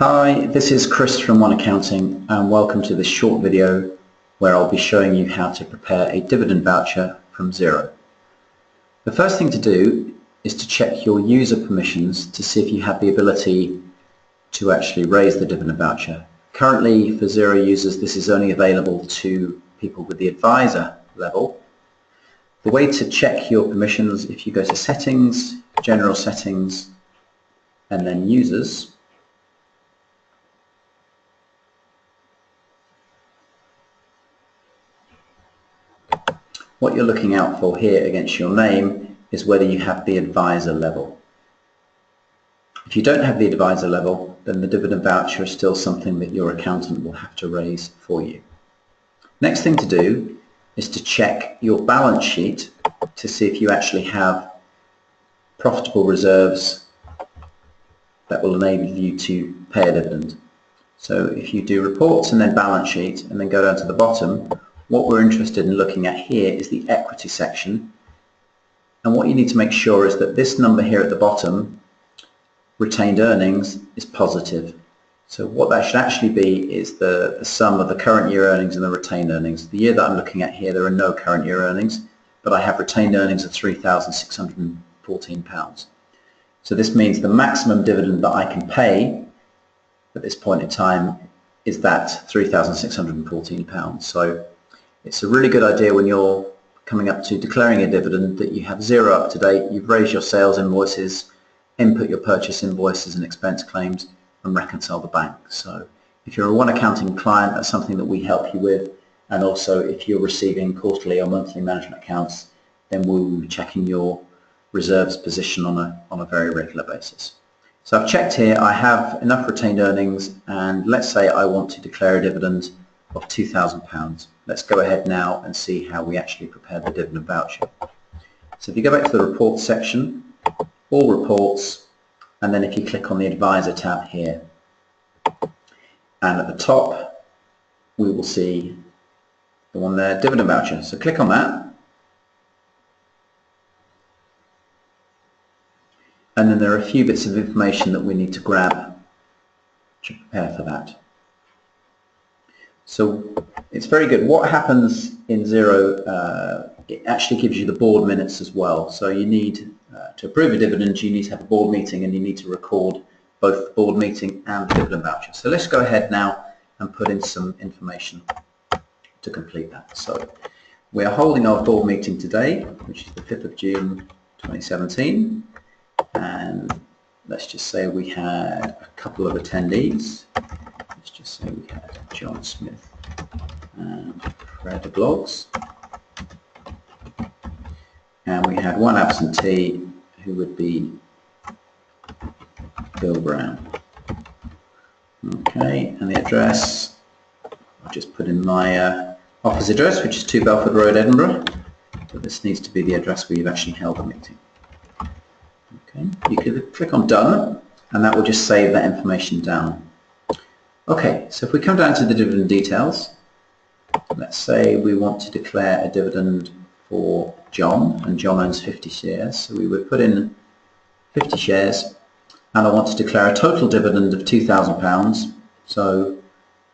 Hi, this is Chris from One Accounting and welcome to this short video where I'll be showing you how to prepare a dividend voucher from Xero. The first thing to do is to check your user permissions to see if you have the ability to actually raise the dividend voucher. Currently for Xero users this is only available to people with the advisor level. The way to check your permissions, if you go to Settings, General Settings and then Users, what you're looking out for here against your name is whether you have the advisor level. If you don't have the advisor level, then the dividend voucher is still something that your accountant will have to raise for you. Next thing to do is to check your balance sheet to see if you actually have profitable reserves that will enable you to pay a dividend. So if you do reports and then balance sheet and then go down to the bottom, what we're interested in looking at here is the equity section, and what you need to make sure is that this number here at the bottom, retained earnings, is positive. So what that should actually be is the sum of the current year earnings and the retained earnings. The year that I'm looking at here, there are no current year earnings, but I have retained earnings of £3,614. So this means the maximum dividend that I can pay at this point in time is that £3,614. So it's a really good idea when you're coming up to declaring a dividend that you have Xero up to date, you've raised your sales invoices, input your purchase invoices and expense claims, and reconcile the bank. So if you're a One Accounting client, that's something that we help you with, and also if you're receiving quarterly or monthly management accounts, then we'll be checking your reserves position on a very regular basis. So I've checked here, I have enough retained earnings, and let's say I want to declare a dividend of £2,000. Let's go ahead now and see how we actually prepare the dividend voucher. So if you go back to the reports section, all reports, and then if you click on the advisor tab here, and at the top we will see the one there, dividend voucher. So click on that, and then there are a few bits of information that we need to grab to prepare for that. So it's very good. What happens in Xero, it actually gives you the board minutes as well. So you need, to approve a dividend, you need to have a board meeting and you need to record both the board meeting and the dividend voucher. So let's go ahead now and put in some information to complete that. So we are holding our board meeting today, which is the 5th of June 2017. And let's just say we had a couple of attendees. Let's just say we had John Smith and Fred Blogs, and we had one absentee who would be Bill Brown. Okay, and the address, I'll just put in my office address, which is 2 Belford Road, Edinburgh, but this needs to be the address where you've actually held the meeting. Okay, you can click on Done, and that will just save that information down. Okay, so if we come down to the dividend details, let's say we want to declare a dividend for John, and John owns 50 shares, so we would put in 50 shares, and I want to declare a total dividend of £2,000. So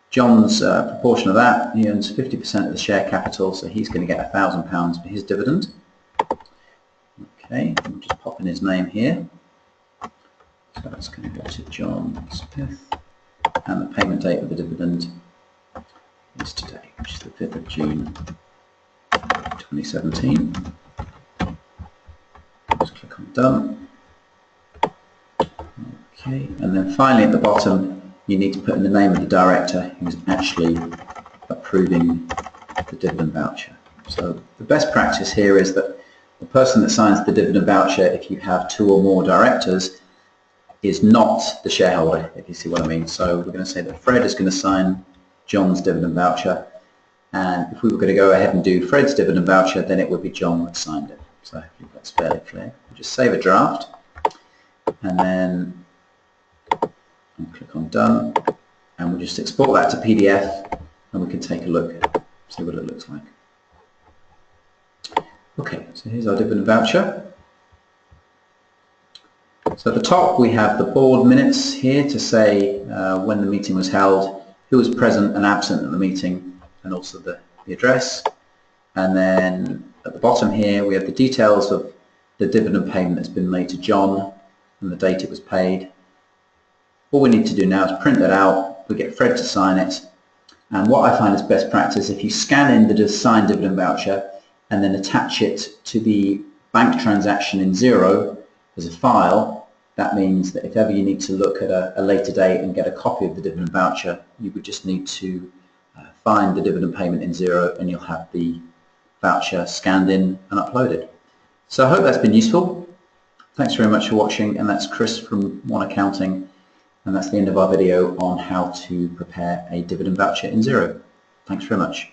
John's proportion of that, he owns 50% of the share capital, so he's going to get £1,000 for his dividend. Okay, we'll just pop in his name here. So that's going to go to John Smith. And the payment date of the dividend is today, which is the 5th of June 2017. Just click on Done. Okay, and then finally at the bottom you need to put in the name of the director who's actually approving the dividend voucher. So the best practice here is that the person that signs the dividend voucher, if you have 2 or more directors, is not the shareholder, if you see what I mean. So we're going to say that Fred is going to sign John's dividend voucher, and if we were going to go ahead and do Fred's dividend voucher, then it would be John that signed it. So hopefully that's fairly clear. We'll just save a draft, and then I'll click on Done, and we'll just export that to PDF, and we can take a look, see what it looks like. Okay, so here's our dividend voucher. So at the top we have the board minutes here to say when the meeting was held, who was present and absent at the meeting, and also the address. And then at the bottom here we have the details of the dividend payment that's been made to John and the date it was paid. All we need to do now is print that out, we get Fred to sign it, and what I find is best practice, if you scan in the signed dividend voucher and then attach it to the bank transaction in Xero as a file, that means that if ever you need to look at a later date and get a copy of the dividend voucher, you would just need to find the dividend payment in Xero and you'll have the voucher scanned in and uploaded. So I hope that's been useful. Thanks very much for watching, and that's Chris from One Accounting, and that's the end of our video on how to prepare a dividend voucher in Xero. Thanks very much.